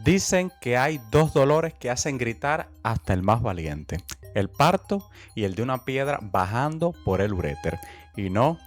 Dicen que hay dos dolores que hacen gritar hasta el más valiente: el parto y el de una piedra bajando por el uréter. Y no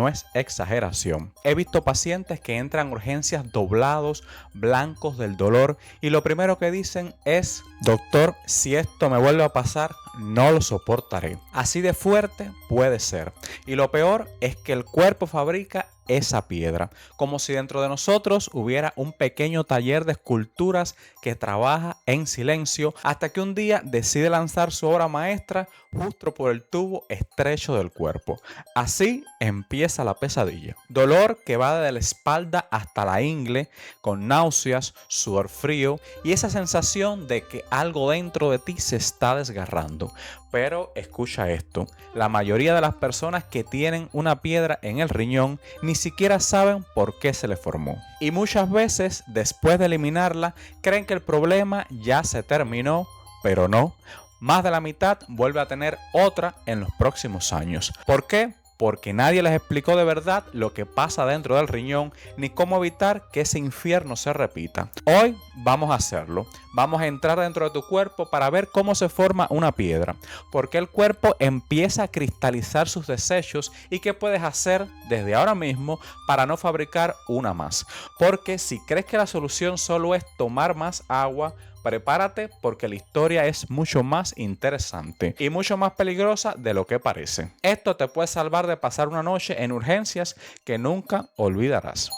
es exageración. He visto pacientes que entran a urgencias doblados, blancos del dolor, y lo primero que dicen es: doctor, si esto me vuelve a pasar, no lo soportaré. Así de fuerte puede ser. Y lo peor es que el cuerpo fabrica esa piedra, como si dentro de nosotros hubiera un pequeño taller de esculturas que trabaja en silencio hasta que un día decide lanzar su obra maestra justo por el tubo estrecho del cuerpo. Así empieza la pesadilla. Dolor que va desde la espalda hasta la ingle, con náuseas, sudor frío y esa sensación de que algo dentro de ti se está desgarrando. Pero escucha esto: la mayoría de las personas que tienen una piedra en el riñón ni siquiera saben por qué se le formó. Y muchas veces, después de eliminarla, creen que el problema ya se terminó, pero no. Más de la mitad vuelve a tener otra en los próximos años. ¿Por qué? Porque nadie les explicó de verdad lo que pasa dentro del riñón ni cómo evitar que ese infierno se repita. Hoy vamos a hacerlo. Vamos a entrar dentro de tu cuerpo para ver cómo se forma una piedra, por qué el cuerpo empieza a cristalizar sus desechos y qué puedes hacer desde ahora mismo para no fabricar una más. Porque si crees que la solución solo es tomar más agua, prepárate, porque la historia es mucho más interesante y mucho más peligrosa de lo que parece. Esto te puede salvar de pasar una noche en urgencias que nunca olvidarás.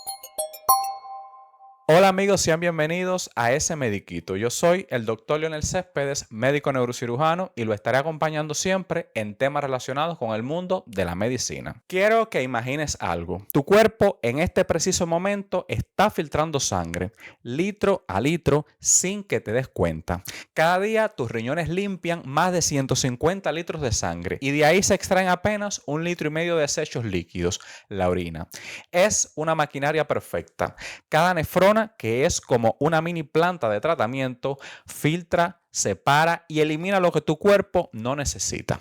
Hola amigos, sean bienvenidos a Ese Mediquito. Yo soy el doctor Leonel Céspedes, médico neurocirujano, y lo estaré acompañando siempre en temas relacionados con el mundo de la medicina. Quiero que imagines algo. Tu cuerpo en este preciso momento está filtrando sangre, litro a litro, sin que te des cuenta. Cada día tus riñones limpian más de 150 litros de sangre y de ahí se extraen apenas 1,5 litros de desechos líquidos, la orina. Es una maquinaria perfecta. Cada nefrona, que es como una mini planta de tratamiento, filtra, separa y elimina lo que tu cuerpo no necesita.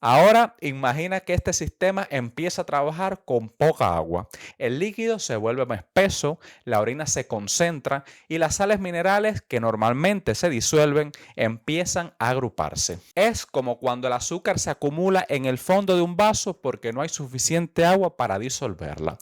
Ahora imagina que este sistema empieza a trabajar con poca agua. El líquido se vuelve más espeso, la orina se concentra y las sales minerales que normalmente se disuelven empiezan a agruparse. Es como cuando el azúcar se acumula en el fondo de un vaso porque no hay suficiente agua para disolverla.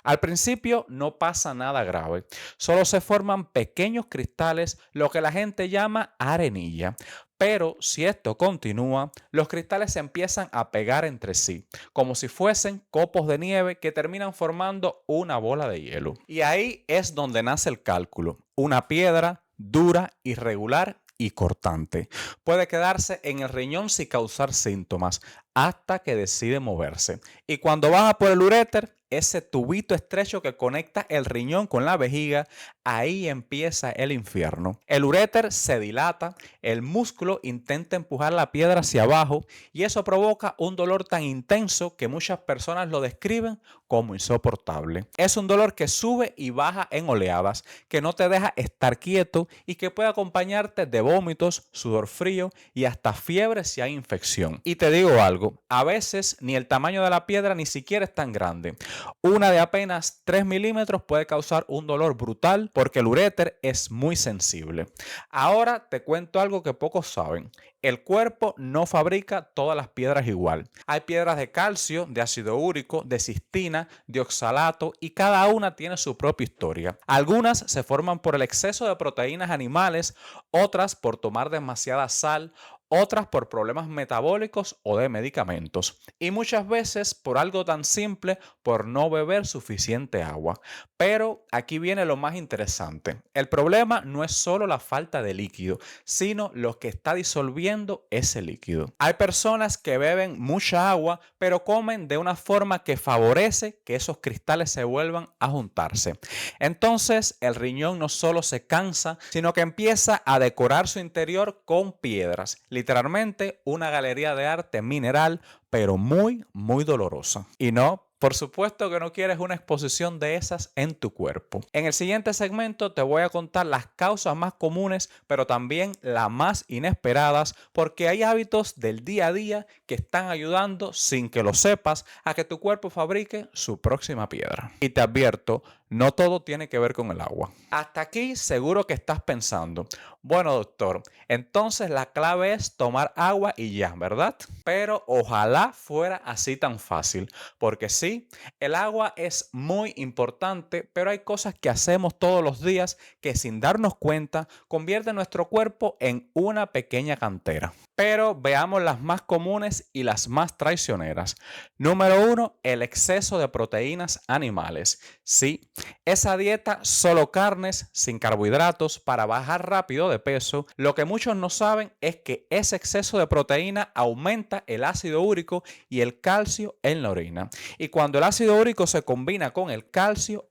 Al principio no pasa nada grave, solo se forman pequeños cristales, lo que la gente llama arenilla. Pero si esto continúa, los cristales se empiezan a pegar entre sí, como si fuesen copos de nieve que terminan formando una bola de hielo. Y ahí es donde nace el cálculo: una piedra dura, irregular y cortante. Puede quedarse en el riñón sin causar síntomas hasta que decide moverse. Y cuando baja por el uréter, ese tubito estrecho que conecta el riñón con la vejiga, ahí empieza el infierno. El uréter se dilata, el músculo intenta empujar la piedra hacia abajo y eso provoca un dolor tan intenso que muchas personas lo describen como insoportable. Es un dolor que sube y baja en oleadas, que no te deja estar quieto y que puede acompañarte de vómitos, sudor frío y hasta fiebre si hay infección. Y te digo algo, a veces ni el tamaño de la piedra ni siquiera es tan grande. Una de apenas 3 milímetros puede causar un dolor brutal porque el uréter es muy sensible. Ahora te cuento algo que pocos saben. El cuerpo no fabrica todas las piedras igual. Hay piedras de calcio, de ácido úrico, de cistina, de oxalato y cada una tiene su propia historia. Algunas se forman por el exceso de proteínas animales, otras por tomar demasiada sal, otras por problemas metabólicos o de medicamentos, y muchas veces por algo tan simple, por no beber suficiente agua. Pero aquí viene lo más interesante. El problema no es solo la falta de líquido, sino lo que está disolviendo ese líquido. Hay personas que beben mucha agua, pero comen de una forma que favorece que esos cristales se vuelvan a juntarse. Entonces, el riñón no solo se cansa, sino que empieza a decorar su interior con piedras. Literalmente una galería de arte mineral, pero muy, muy dolorosa. Y no, por supuesto que no quieres una exposición de esas en tu cuerpo. En el siguiente segmento te voy a contar las causas más comunes, pero también las más inesperadas, porque hay hábitos del día a día que están ayudando, sin que lo sepas, a que tu cuerpo fabrique su próxima piedra. Y te advierto, no todo tiene que ver con el agua. Hasta aquí seguro que estás pensando, bueno doctor, entonces la clave es tomar agua y ya, ¿verdad? Pero ojalá fuera así tan fácil, porque sí, el agua es muy importante, pero hay cosas que hacemos todos los días que sin darnos cuenta convierten nuestro cuerpo en una pequeña cantera. Pero veamos las más comunes y las más traicioneras. Número 1, el exceso de proteínas animales. Sí, esa dieta solo carnes, sin carbohidratos, para bajar rápido de peso, lo que muchos no saben es que ese exceso de proteína aumenta el ácido úrico y el calcio en la orina. Y cuando el ácido úrico se combina con el calcio,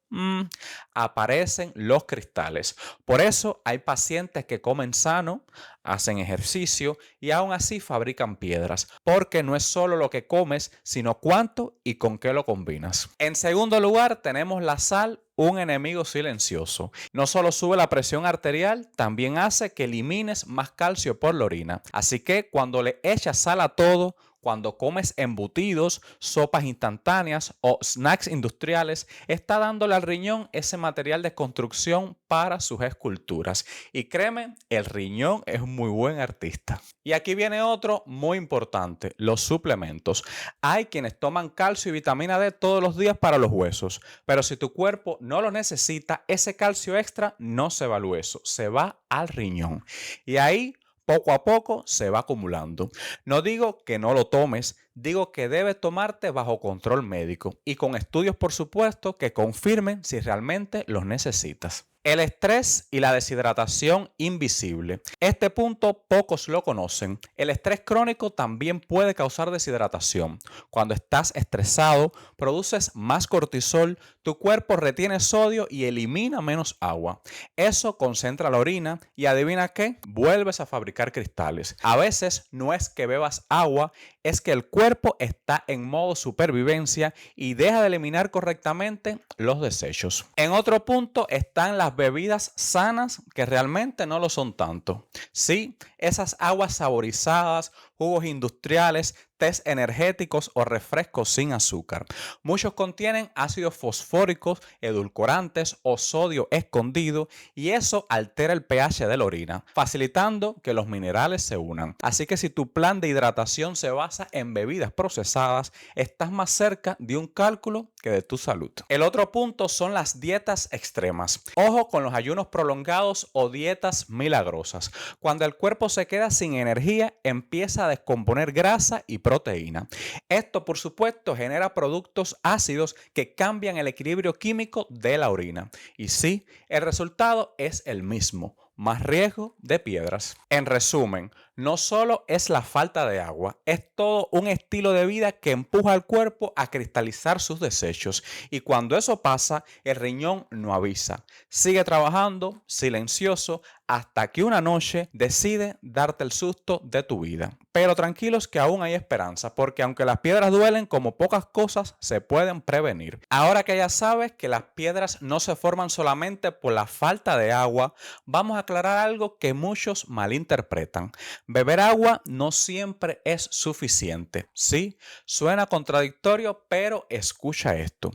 aparecen los cristales. Por eso hay pacientes que comen sano, hacen ejercicio y aún así fabrican piedras, porque no es solo lo que comes, sino cuánto y con qué lo combinas. En segundo lugar, tenemos la sal, un enemigo silencioso. No solo sube la presión arterial, también hace que elimines más calcio por la orina. Así que cuando le echas sal a todo, cuando comes embutidos, sopas instantáneas o snacks industriales, está dándole al riñón ese material de construcción para sus esculturas. Y créeme, el riñón es un muy buen artista. Y aquí viene otro muy importante, los suplementos. Hay quienes toman calcio y vitamina D todos los días para los huesos, pero si tu cuerpo no lo necesita, ese calcio extra no se va al hueso, se va al riñón. Y ahí poco a poco se va acumulando. No digo que no lo tomes, digo que debes tomarte bajo control médico y con estudios, por supuesto, que confirmen si realmente los necesitas. El estrés y la deshidratación invisible. Este punto pocos lo conocen. El estrés crónico también puede causar deshidratación. Cuando estás estresado, produces más cortisol, tu cuerpo retiene sodio y elimina menos agua. Eso concentra la orina y adivina qué, vuelves a fabricar cristales. A veces no es que bebas agua, es que el cuerpo está en modo supervivencia y deja de eliminar correctamente los desechos. En otro punto están las bebidas sanas que realmente no lo son tanto. Sí, esas aguas saborizadas, jugos industriales, tés energéticos o refrescos sin azúcar. Muchos contienen ácidos fosfóricos, edulcorantes o sodio escondido y eso altera el pH de la orina, facilitando que los minerales se unan. Así que si tu plan de hidratación se basa en bebidas procesadas, estás más cerca de un cálculo que de tu salud. El otro punto son las dietas extremas. Ojo con los ayunos prolongados o dietas milagrosas. Cuando el cuerpo se queda sin energía, empieza a descomponer grasa y proteína. Esto, por supuesto, genera productos ácidos que cambian el equilibrio químico de la orina. Y sí, el resultado es el mismo. Más riesgo de piedras. En resumen, no solo es la falta de agua, es todo un estilo de vida que empuja al cuerpo a cristalizar sus desechos. Y cuando eso pasa, el riñón no avisa. Sigue trabajando silencioso hasta que una noche decide darte el susto de tu vida. Pero tranquilos que aún hay esperanza, porque aunque las piedras duelen, como pocas cosas se pueden prevenir. Ahora que ya sabes que las piedras no se forman solamente por la falta de agua, vamos a aclarar algo que muchos malinterpretan. Beber agua no siempre es suficiente. Sí, suena contradictorio, pero escucha esto.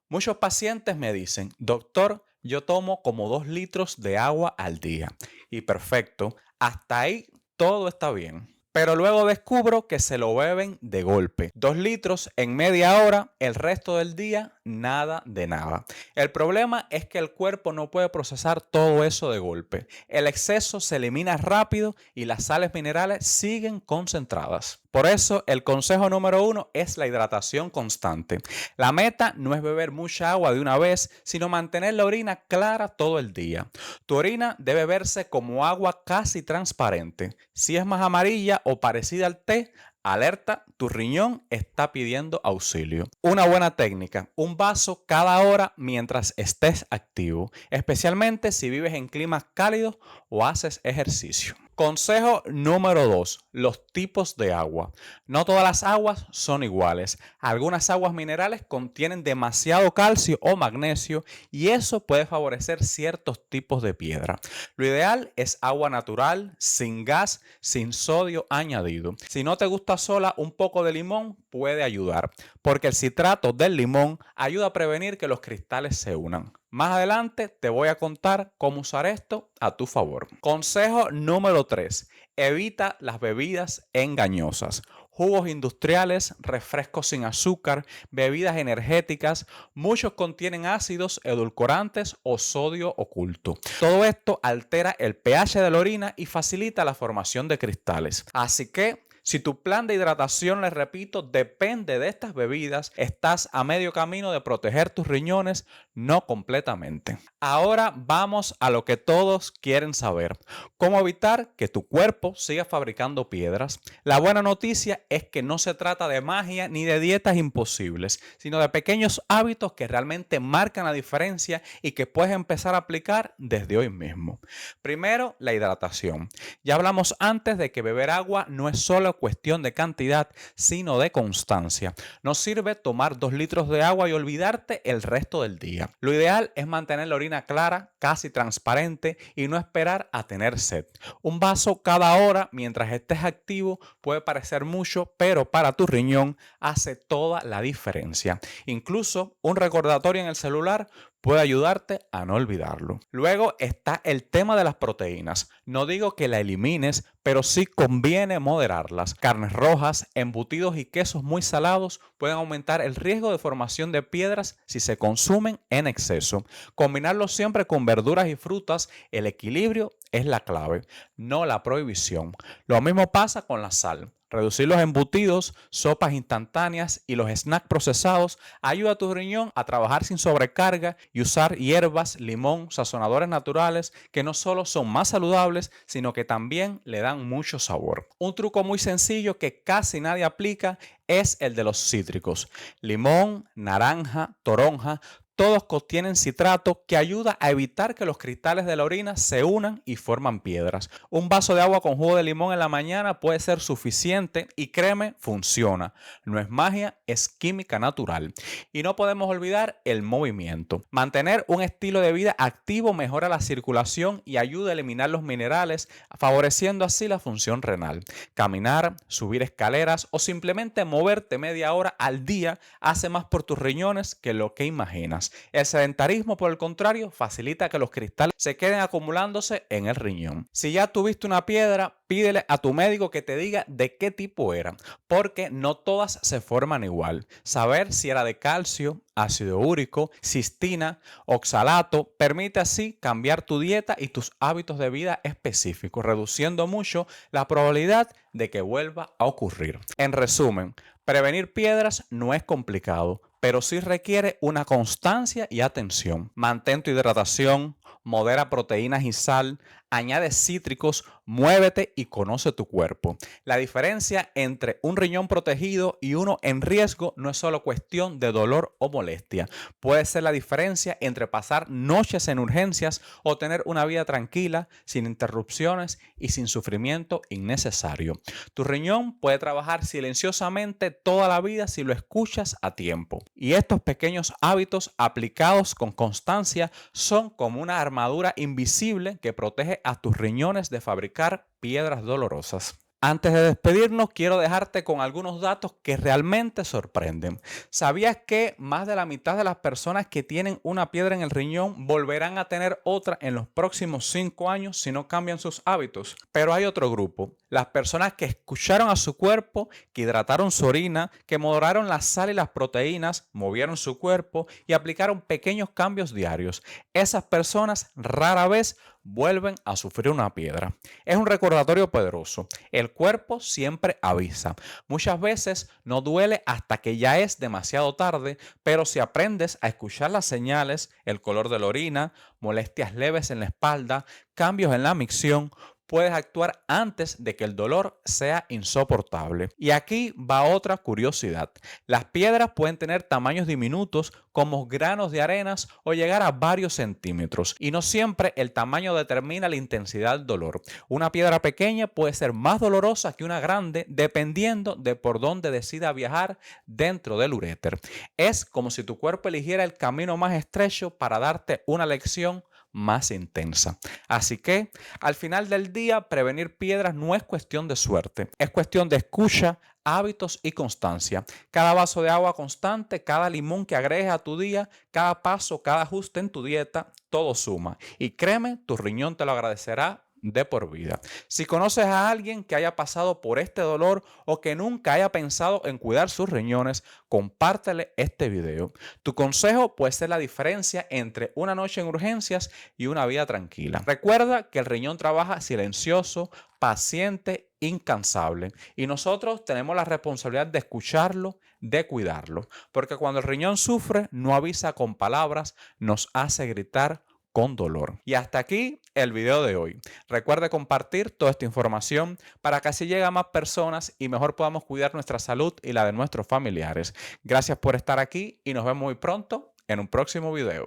Muchos pacientes me dicen, doctor, yo tomo como 2 litros de agua al día. Y perfecto, hasta ahí todo está bien. Pero luego descubro que se lo beben de golpe. 2 litros en media hora, el resto del día, nada de nada. El problema es que el cuerpo no puede procesar todo eso de golpe. El exceso se elimina rápido y las sales minerales siguen concentradas. Por eso, el consejo número 1 es la hidratación constante. La meta no es beber mucha agua de una vez, sino mantener la orina clara todo el día. Tu orina debe verse como agua casi transparente. Si es más amarilla o parecida al té, alerta, tu riñón está pidiendo auxilio. Una buena técnica, un vaso cada hora mientras estés activo, especialmente si vives en climas cálidos o haces ejercicio. Consejo número 2, los tipos de agua. No todas las aguas son iguales. Algunas aguas minerales contienen demasiado calcio o magnesio y eso puede favorecer ciertos tipos de piedra. Lo ideal es agua natural, sin gas, sin sodio añadido. Si no te gusta sola, un poco de limón puede ayudar, porque el citrato del limón ayuda a prevenir que los cristales se unan. Más adelante te voy a contar cómo usar esto a tu favor. Consejo número 3. Evita las bebidas engañosas. Jugos industriales, refrescos sin azúcar, bebidas energéticas, muchos contienen ácidos, edulcorantes o sodio oculto. Todo esto altera el pH de la orina y facilita la formación de cristales. Así que, si tu plan de hidratación, les repito, depende de estas bebidas, estás a medio camino de proteger tus riñones, no completamente. Ahora vamos a lo que todos quieren saber. ¿Cómo evitar que tu cuerpo siga fabricando piedras? La buena noticia es que no se trata de magia ni de dietas imposibles, sino de pequeños hábitos que realmente marcan la diferencia y que puedes empezar a aplicar desde hoy mismo. Primero, la hidratación. Ya hablamos antes de que beber agua no es solo cuestión de cantidad, sino de constancia. No sirve tomar 2 litros de agua y olvidarte el resto del día. Lo ideal es mantener la orina clara, casi transparente y no esperar a tener sed. Un vaso cada hora mientras estés activo puede parecer mucho, pero para tu riñón hace toda la diferencia. Incluso un recordatorio en el celular puede ayudarte a no olvidarlo. Luego está el tema de las proteínas. No digo que la elimines, pero sí conviene moderarlas. Carnes rojas, embutidos y quesos muy salados pueden aumentar el riesgo de formación de piedras si se consumen en exceso. Combinarlos siempre con verduras y frutas, el equilibrio es la clave, no la prohibición. Lo mismo pasa con la sal. Reducir los embutidos, sopas instantáneas y los snacks procesados ayuda a tu riñón a trabajar sin sobrecarga y usar hierbas, limón, sazonadores naturales que no solo son más saludables, sino que también le dan mucho sabor. Un truco muy sencillo que casi nadie aplica es el de los cítricos. Limón, naranja, toronja. Todos contienen citrato que ayuda a evitar que los cristales de la orina se unan y forman piedras. Un vaso de agua con jugo de limón en la mañana puede ser suficiente y créeme, funciona. No es magia, es química natural. Y no podemos olvidar el movimiento. Mantener un estilo de vida activo mejora la circulación y ayuda a eliminar los minerales, favoreciendo así la función renal. Caminar, subir escaleras o simplemente moverte media hora al día hace más por tus riñones que lo que imaginas. El sedentarismo, por el contrario, facilita que los cristales se queden acumulándose en el riñón. Si ya tuviste una piedra, pídele a tu médico que te diga de qué tipo era, porque no todas se forman igual. Saber si era de calcio, ácido úrico, cistina, oxalato, permite así cambiar tu dieta y tus hábitos de vida específicos, reduciendo mucho la probabilidad de que vuelva a ocurrir. En resumen, prevenir piedras no es complicado, pero sí requiere una constancia y atención. Mantén tu hidratación, modera proteínas y sal, añade cítricos, muévete y conoce tu cuerpo. La diferencia entre un riñón protegido y uno en riesgo no es solo cuestión de dolor o molestia. Puede ser la diferencia entre pasar noches en urgencias o tener una vida tranquila, sin interrupciones y sin sufrimiento innecesario. Tu riñón puede trabajar silenciosamente toda la vida si lo escuchas a tiempo. Y estos pequeños hábitos aplicados con constancia son como una armadura invisible que protege a tus riñones de fabricar piedras dolorosas. Antes de despedirnos, quiero dejarte con algunos datos que realmente sorprenden. ¿Sabías que más de la mitad de las personas que tienen una piedra en el riñón volverán a tener otra en los próximos 5 años si no cambian sus hábitos? Pero hay otro grupo, las personas que escucharon a su cuerpo, que hidrataron su orina, que moderaron la sal y las proteínas, movieron su cuerpo y aplicaron pequeños cambios diarios. Esas personas rara vez vuelven a sufrir una piedra. Es un recordatorio poderoso. El cuerpo siempre avisa. Muchas veces no duele hasta que ya es demasiado tarde, pero si aprendes a escuchar las señales, el color de la orina, molestias leves en la espalda, cambios en la micción, puedes actuar antes de que el dolor sea insoportable. Y aquí va otra curiosidad. Las piedras pueden tener tamaños diminutos como granos de arenas o llegar a varios centímetros. Y no siempre el tamaño determina la intensidad del dolor. Una piedra pequeña puede ser más dolorosa que una grande dependiendo de por dónde decida viajar dentro del uréter. Es como si tu cuerpo eligiera el camino más estrecho para darte una lección más intensa. Así que, al final del día, prevenir piedras no es cuestión de suerte, es cuestión de escucha, hábitos y constancia. Cada vaso de agua constante, cada limón que agregues a tu día, cada paso, cada ajuste en tu dieta, todo suma. Y créeme, tu riñón te lo agradecerá de por vida. Si conoces a alguien que haya pasado por este dolor o que nunca haya pensado en cuidar sus riñones, compártele este video. Tu consejo puede ser la diferencia entre una noche en urgencias y una vida tranquila. Recuerda que el riñón trabaja silencioso, paciente, incansable, y nosotros tenemos la responsabilidad de escucharlo, de cuidarlo, porque cuando el riñón sufre, no avisa con palabras, nos hace gritar con dolor. Y hasta aquí el video de hoy. Recuerde compartir toda esta información para que así llegue a más personas y mejor podamos cuidar nuestra salud y la de nuestros familiares. Gracias por estar aquí y nos vemos muy pronto en un próximo video.